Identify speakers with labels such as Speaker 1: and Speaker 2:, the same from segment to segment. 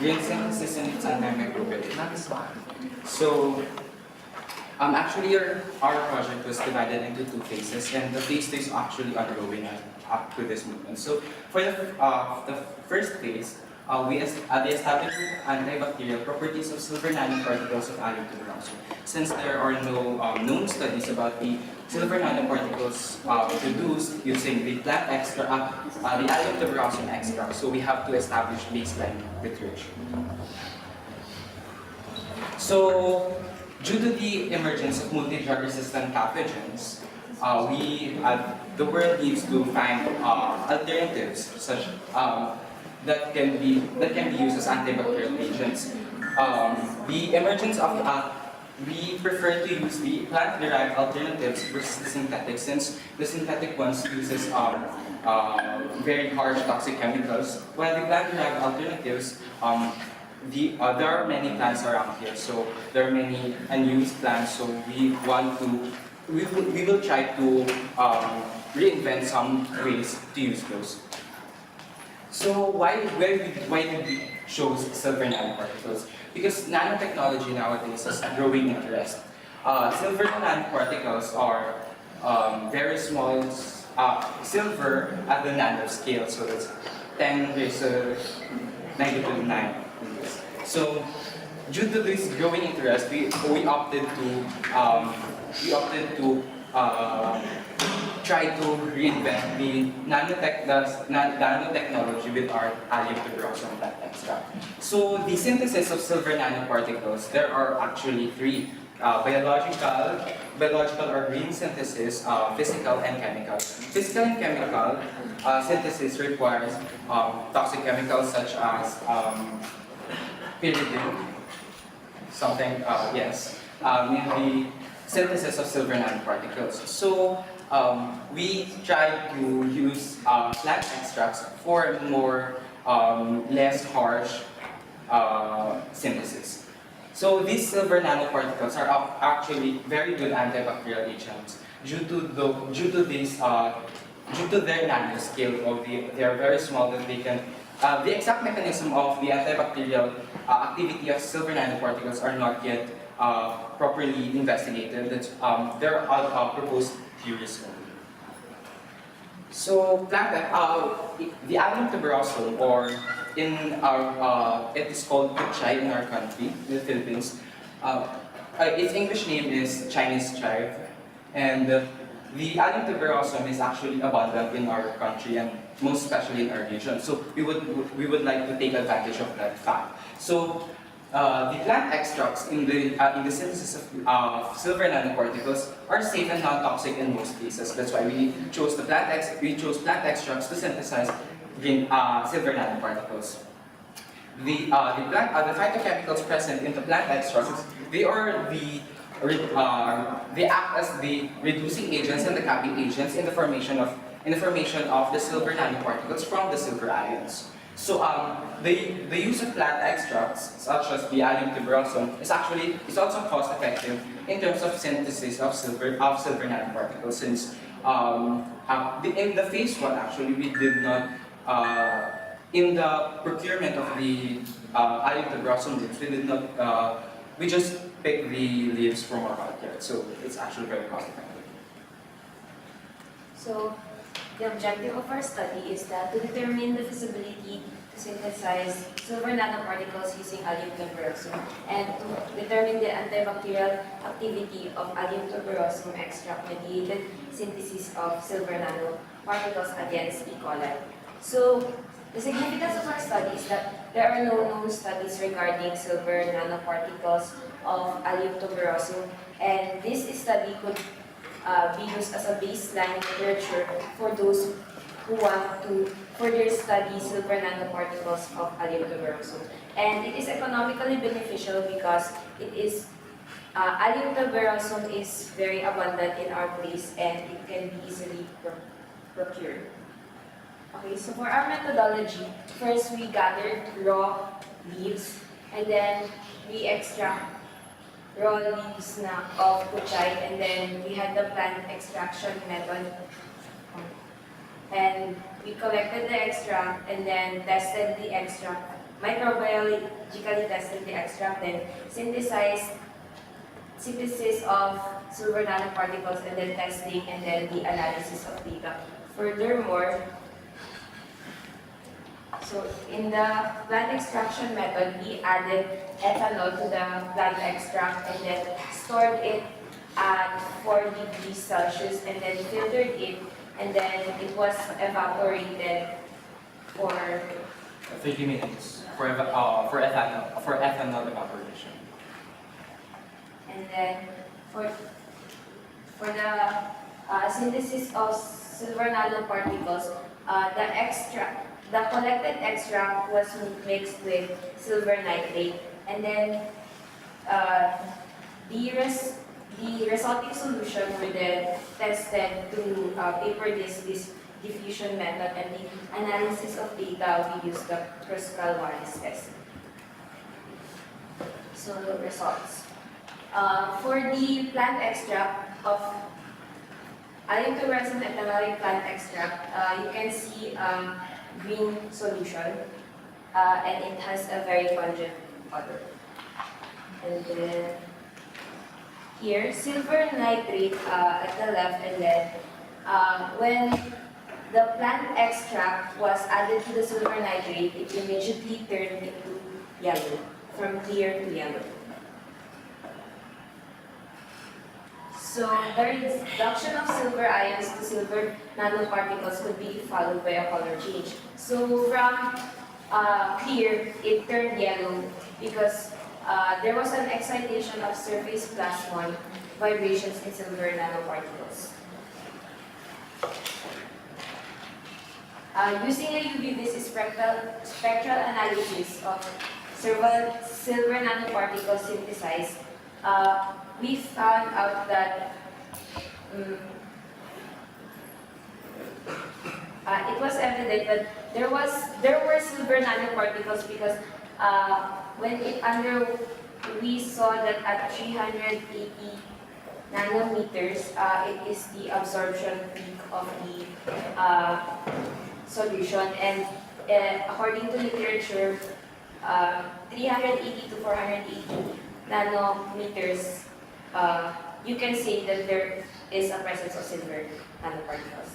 Speaker 1: green synthesis and its antimicrobial. So, actually, our project was divided into two phases, and the phase 2 is actually undergoing up to this moment. So, for the first phase, they established antibacterial properties of silver nanoparticles of allium tuberosum. Since there are no known studies about the silver nanoparticles produced using the plant extract, the allium tuberosum extract, so we have to establish baseline literature. So, due to the emergence of multi-drug resistant pathogens, the world needs to find alternatives such that can be used as antibacterial agents. The emergence of we prefer to use the plant-derived alternatives versus the synthetic, since the synthetic ones uses very harsh toxic chemicals, while the plant-derived alternatives there are many plants around here, so there are many unused plants. So we will try to reinvent some ways to use those. So why did we choose silver nanoparticles? Because nanotechnology nowadays has a growing interest. Silver nanoparticles are very small, silver at the nanoscale, so that's 10 raised to negative 9. So, due to this growing interest, we opted to try to reinvent the nanotechnology with our allium tuberosum plant extract. So, the synthesis of silver nanoparticles, there are actually three: biological or green synthesis, physical and chemical. Physical and chemical synthesis requires toxic chemicals such as pyridine, in the synthesis of silver nanoparticles. So we try to use plant extracts for more less harsh synthesis. So these silver nanoparticles are actually very good antibacterial agents due to their nanoscale. They are very small that they can. The exact mechanism of the antibacterial activity of silver nanoparticles are not yet properly investigated. There are proposed theories only. So, the allium tuberosum, or it is called puchay in our country, in the Philippines. Its English name is Chinese chive, and the allium tuberosum is actually abundant in our country, and most especially in our region. So we would like to take advantage of that fact. So the plant extracts in the synthesis of silver nanoparticles are safe and non-toxic in most cases. That's why we chose plant extracts to synthesize silver nanoparticles. The phytochemicals present in the plant extracts, they act as the reducing agents and the capping agents in the formation of the silver nanoparticles from the silver ions. So the use of plant extracts such as the allium tuberosum is also cost effective in terms of synthesis of silver nanoparticles, since in the phase 1 actually we did not in the procurement of the allium tuberosum leaves, we just pick the leaves from our backyard, so it's actually very cost effective.
Speaker 2: So, the objective of our study is that to determine the feasibility to synthesize silver nanoparticles using allium tuberosum and to determine the antibacterial activity of allium tuberosum extract mediated synthesis of silver nanoparticles against E. coli. So, the significance of our study is that there are no known studies regarding silver nanoparticles of allium tuberosum, and this study could be used as a baseline literature for those who want to further study silver nanoparticles of allium tuberosum. And it is economically beneficial because allium tuberosum is very abundant in our place and it can be easily procured. Okay, so for our methodology, first we gathered raw leaves and then we extract raw leaves of puchay, and then we had the plant extraction method. And we collected the extract and then tested the extract microbiologically tested the extract, then synthesis of silver nanoparticles, and then testing, and then the analysis of data. Furthermore, so in the plant extraction method, we added ethanol to the plant extract and then stored it at 4 degrees Celsius and then filtered it, and then it was evaporated for
Speaker 1: 30 minutes for ethanol evaporation.
Speaker 2: and then for the synthesis of silver nanoparticles, the collected extract was mixed with silver nitrate, and then the resulting solution were then tested through paper disc diffusion method, and the analysis of data we used the Kruskal-Wallis test. So the results. For the plant extract of allyl-to-resin ethanolic plant extract, you can see green solution, and it has a very pungent odor. And then here, silver nitrate at the left, and then when the plant extract was added to the silver nitrate, it immediately turned into yellow, from clear to yellow. So the reduction of silver ions to silver nanoparticles could be followed by a color change. So from clear, it turned yellow because there was an excitation of surface plasmon vibrations in silver nanoparticles. Using a UV vis spectral analysis of silver nanoparticles synthesized, we found out that it was evident that there were silver nanoparticles because we saw that at 380 nanometers, it is the absorption peak of the solution, and according to literature, 380 to 480 nanometers, you can say that there is a presence of silver nanoparticles.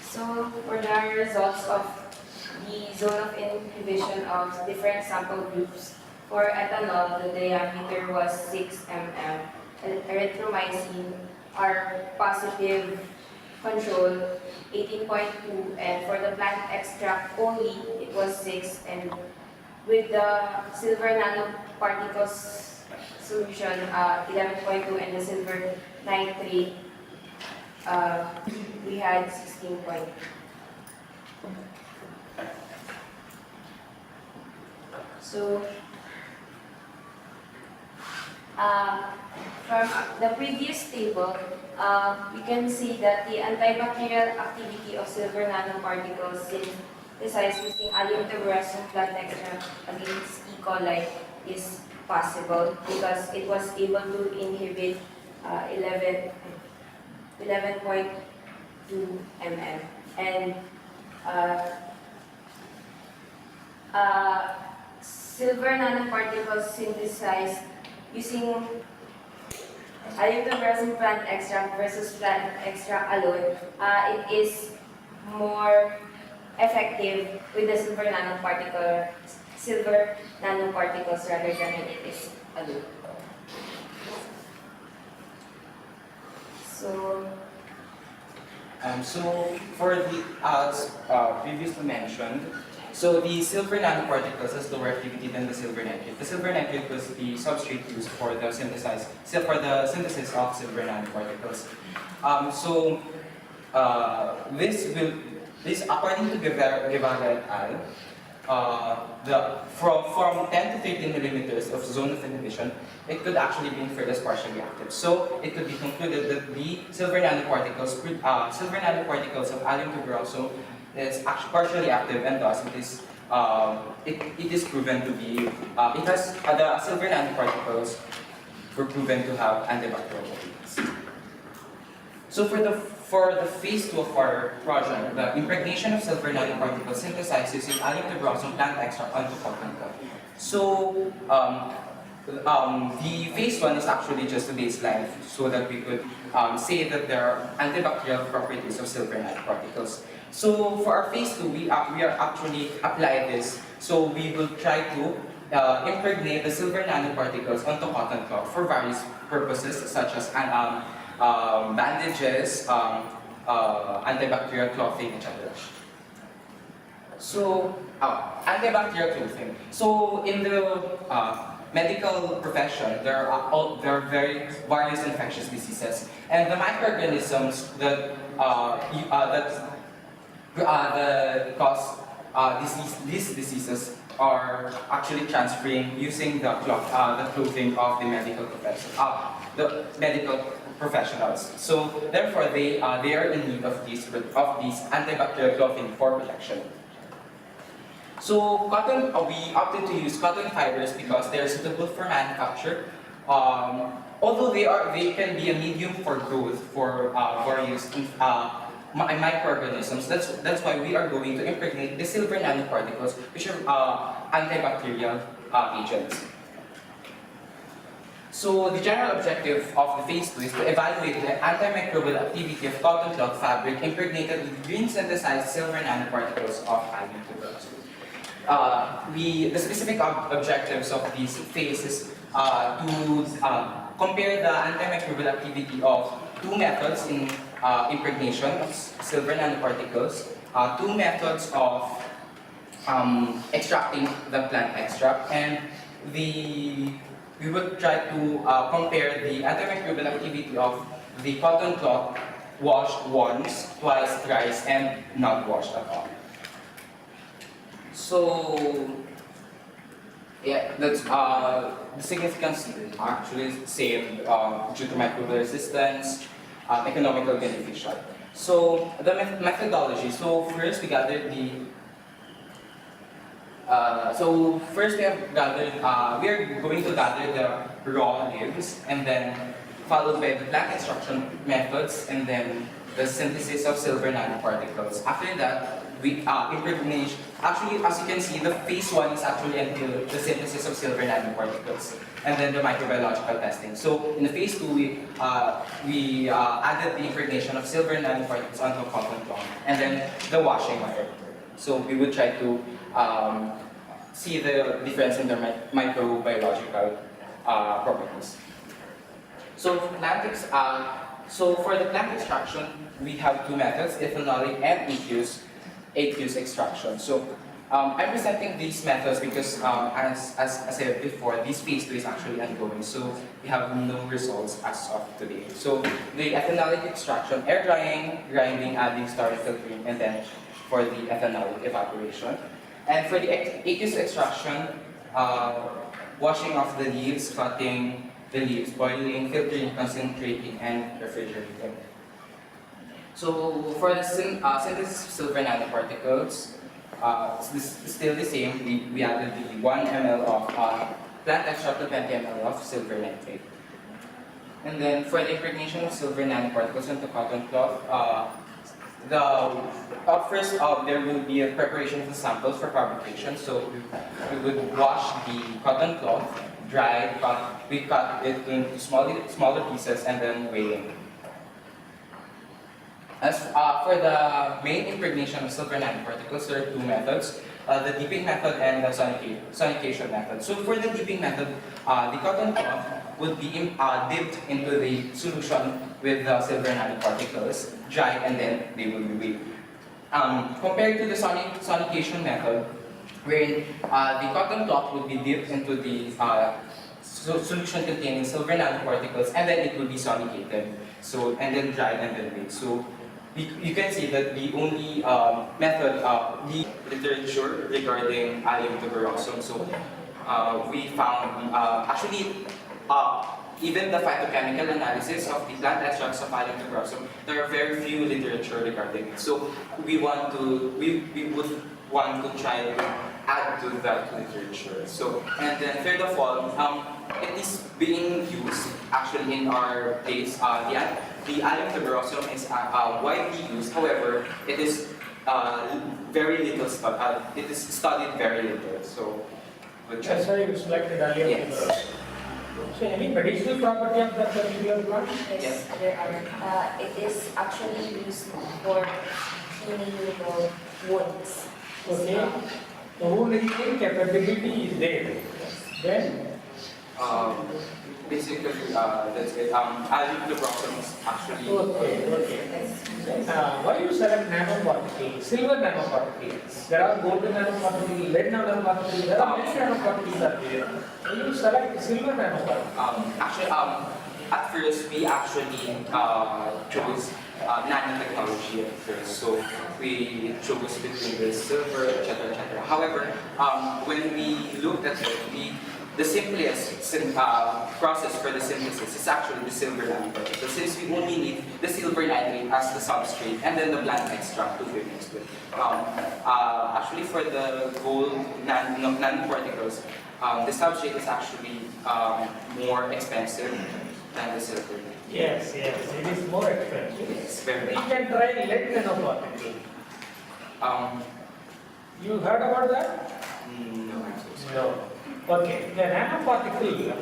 Speaker 2: So for the results of the zone of inhibition of different sample groups, for ethanol, the diameter was 6 mm, and erythromycin, our positive control, 18.2, and for the plant extract only, it was 6, and with the silver nanoparticles solution, 11.2, and the silver nitrate, we had 16.2. So, from the previous table, we can see that the antibacterial activity of silver nanoparticles synthesized using allyl-to-resin plant extract against E. coli is possible because it was able to inhibit 11.2 mm. And silver nanoparticles synthesized using allyl-to-resin plant extract versus plant extract alone, it is more effective with the silver nanoparticles rather than when it is alone.
Speaker 1: So for the, as previously mentioned, so the silver nanoparticles has lower activity than the silver nitrate. The silver nitrate was the substrate used for the synthesis of silver nanoparticles. This according to Guevara et al. From 10 to 13 millimeters of zone of inhibition, it could actually be inferred as partially active. So it could be concluded that the silver nanoparticles of allyl-to-resin is actually partially active, and thus it is proven to be the silver nanoparticles were proven to have antibacterial properties. So for the for the phase 2 of our project, the impregnation of silver nanoparticles synthesized using allium tuberosum plant extract onto cotton cloth. So, the phase 1 is actually just a baseline so that we could say that there are antibacterial properties of silver nanoparticles. So for our phase 2, we are actually apply this. So we will try to impregnate the silver nanoparticles onto cotton cloth for various purposes such as bandages, antibacterial clothing, etc. So, antibacterial clothing. So, in the medical profession, there are very various infectious diseases, and the microorganisms that cause these diseases are actually transferring using the clothing of the medical professionals. So, therefore, they are in need of these antibacterial clothing for protection. So cotton, we opted to use cotton fibers because they are suitable for manufacture. Although they can be a medium for growth for various microorganisms. That's why we are going to impregnate the silver nanoparticles, which are antibacterial agents. So the general objective of the phase 2 is to evaluate the antimicrobial activity of cotton cloth fabric impregnated with green synthesized silver nanoparticles of allium tuberosum. The specific objectives of these phases to compare the antimicrobial activity of two methods in impregnation of silver nanoparticles, two methods of extracting the plant extract, and we would try to compare the antimicrobial activity of the cotton cloth washed once, twice, thrice, and not washed at all. So, yeah, that's the significance actually same due to microbial resistance, economical beneficial. So the methodology. So first we gathered the. First we have gathered. We are going to gather the raw leaves, and then followed by the plant extraction methods, and then the synthesis of silver nanoparticles. After that, we impregnation. Actually, as you can see, the phase 1 is actually until the synthesis of silver nanoparticles, and then the microbiological testing. So in the phase 2, we added the impregnation of silver nanoparticles onto cotton cloth, and then the washing method. So we would try to see the difference in their microbiological properties. So for the plant extraction, we have two methods: ethanolic and aqueous extraction. So I'm presenting these methods because, as I said before, this phase 2 is actually ongoing, so we have no results as of today. So the ethanolic extraction, air drying, grinding, adding, star filtering, and then for the ethanolic evaporation. And for the aqueous extraction, washing off the leaves, cutting the leaves, boiling, filtering, concentrating, and refrigerating. So for the synthesis of silver nanoparticles, it's still the same. We added the 1 ml of plant extract to 20 ml of silver nitrate. And then for the impregnation of silver nanoparticles into cotton cloth, first there will be a preparation of the samples for fabrication. So we would wash the cotton cloth, dry, we cut it into smaller pieces, and then weighing. As for the main impregnation of silver nanoparticles, there are two methods, the dipping method and the sonication method. So for the dipping method, the cotton cloth would be dipped into the solution with the silver nanoparticles, dry, and then they will be weighed. Compared to the sonication method, wherein the cotton cloth would be dipped into the solution containing silver nanoparticles, and then it will be sonicated. So, and then dried and then weighed. So you can see that the only method, the literature regarding allium tuberosum. So we found even the phytochemical analysis of the plant extracts of allium tuberosum, there are very few literature regarding it. So we would want to try to add to that literature. So, and then third of all, it is being used actually in our case. the alum liberosum is widely used. However, it is very little studied. It is studied very little. So, with
Speaker 3: That's why you selected alum
Speaker 1: Yes.
Speaker 3: liberosum. So any medicinal property of that particular plant?
Speaker 2: Yes, there are. It is actually used for healing the wounds.
Speaker 3: Okay. The wound healing capability is there.
Speaker 2: Yes.
Speaker 3: Then
Speaker 1: Um, basically, that's it. Alum liberosum is actually
Speaker 3: okay. Why you select nanoparticles, silver nanoparticles? There are golden nanoparticles, lead nanoparticles, there are many nanoparticles are there. Why you select silver nanoparticles?
Speaker 1: actually, at first we actually chose nanotechnology at first. So we chose between the silver, etc., etc. However, when we looked at it, the simplest process for the synthesis is actually the silver nanoparticle. Since we only need the silver nitrate as the substrate and then the plant extract to be mixed with. Actually, for the gold nanoparticles, the substrate is actually more expensive than the silver.
Speaker 3: Yes, it is more expensive.
Speaker 1: It's very.
Speaker 3: You can try lead nanoparticle.
Speaker 1: Um,
Speaker 3: You heard about that?
Speaker 1: no, I'm so sorry.
Speaker 3: No. Okay, the nanoparticle,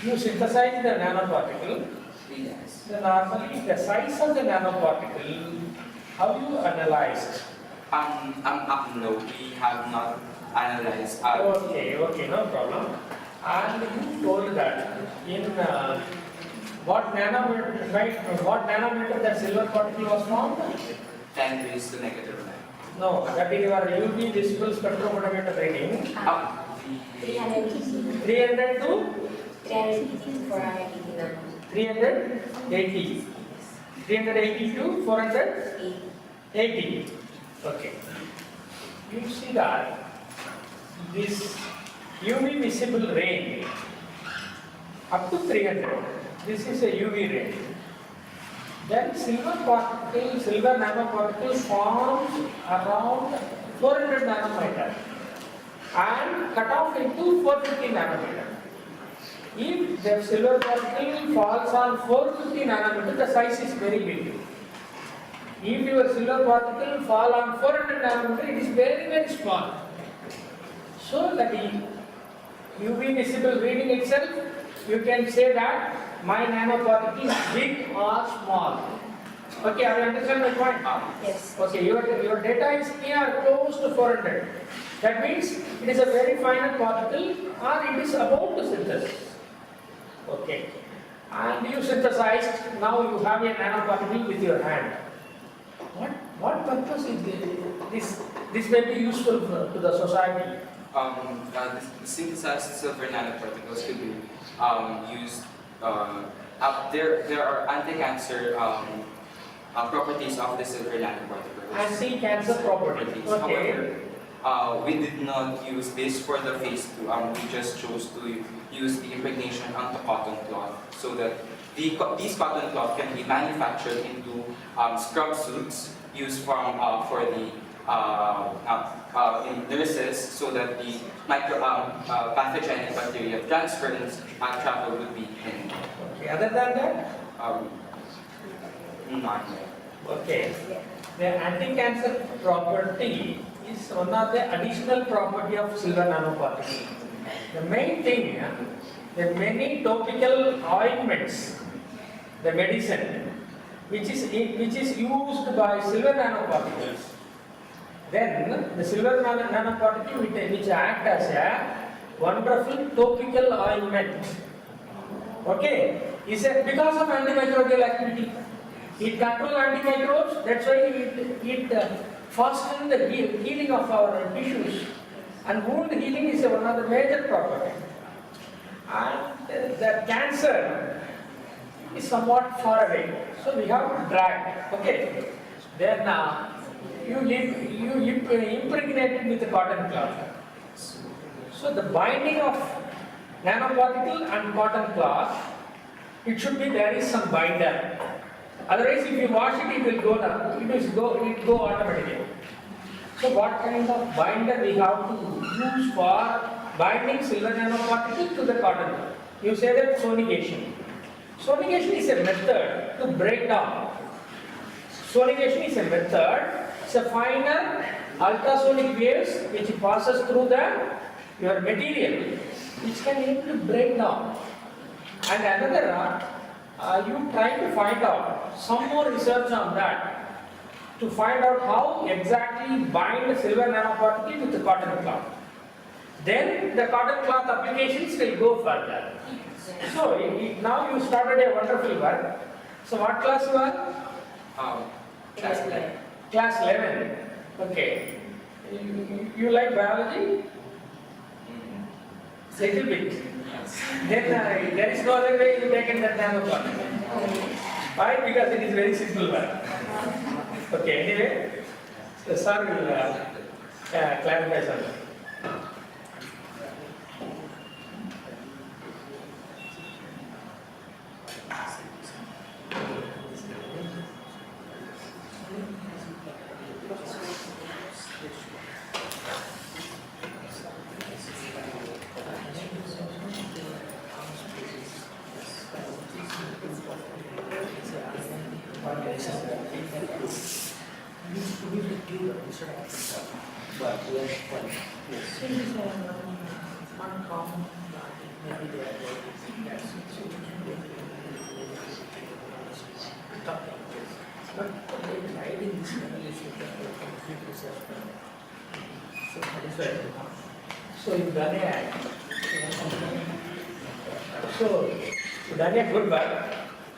Speaker 3: you synthesize the nanoparticle,
Speaker 1: Yes.
Speaker 3: then normally the size of the nanoparticle, how you analyze?
Speaker 1: No, we have not analyzed.
Speaker 3: Okay, no problem. And you told that in what nanometer that silver particle was formed?
Speaker 1: 10 raised to negative 9.
Speaker 3: No, that is your UV visible spectrophotometer reading.
Speaker 2: 380.
Speaker 3: 300 to
Speaker 2: 380 to 480 nano.
Speaker 3: 380. 380 to 480.
Speaker 2: 8.
Speaker 3: Okay. You see that this UV visible range up to 300. This is a UV range. Then silver nanoparticle forms around 400 nanometer and cut off into 450 nanometer. If the silver particle falls on 450 nanometer, the size is very big. If your silver particle fall on 400 nanometer, it is very, very small. So that UV visible reading itself, you can say that my nanoparticle is big or small. Okay, I understand my point.
Speaker 2: Yes.
Speaker 3: Okay, your data is near close to 400. That means it is a very fine particle or it is about to synthesize. Okay. And you synthesized, now you have a nanoparticle with your hand. What purpose is this? This may be useful to the society.
Speaker 1: The synthesized silver nanoparticles could be used. There are anti-cancer properties of the silver nanoparticles.
Speaker 3: Anti-cancer properties. Okay.
Speaker 1: However, we did not use this for the phase 2. We just chose to use the impregnation onto cotton cloth so that these cotton cloth can be manufactured into scrub suits used for the in nurses so that the pathogenic bacteria transference and travel would be minimal.
Speaker 3: Okay. Other than that?
Speaker 1: Not yet.
Speaker 3: Okay. The anti-cancer property is one of the additional property of silver nanoparticle. The main thing, the many topical ointments, the medicine, which is used by silver nanoparticles. Then the silver nanoparticle which act as a wonderful topical ointment. Okay, is because of antimicrobial activity. It controls antimicrobes. That's why it fastens the healing of our tissues. And wound healing is one of the major properties. And the cancer is somewhat far away, so we have to drag. Okay, then you impregnate it with the cotton cloth. So the binding of nanoparticle and cotton cloth, it should be there is some binder. Otherwise, if you wash it, it will go down. It will go automatically. So what kind of binder we have to use for binding silver nanoparticle to the cotton cloth? You say that sonegation. Sonegation is a method to break down. Sonegation is a method, it's a finer ultrasonic waves which passes through your material, which can able to break down. And another, you try to find out some more research on that to find out how exactly bind silver nanoparticle with the cotton cloth. Then the cotton cloth applications will go further. So now you started a wonderful work. So what class you are?
Speaker 1: Class 11.
Speaker 3: Class 11. Okay. You like biology? Little bit. Then there is no other way you take that nanoparticle. Why? Because it is very simple work. Okay. Anyway, the sir will clarify something. So you've done a good work.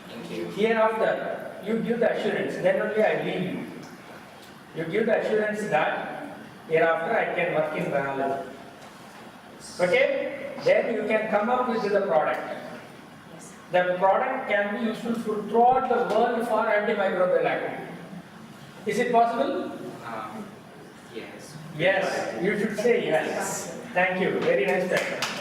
Speaker 1: Thank you.
Speaker 3: Hereafter, you give the assurance, then only I leave you. You give the assurance that hereafter I can work in biology. Okay? Then you can come up with the product. The product can be useful throughout the world for antimicrobial activity. Is it possible?
Speaker 1: Yes.
Speaker 3: Yes, you should say yes. Thank you. Very nice question.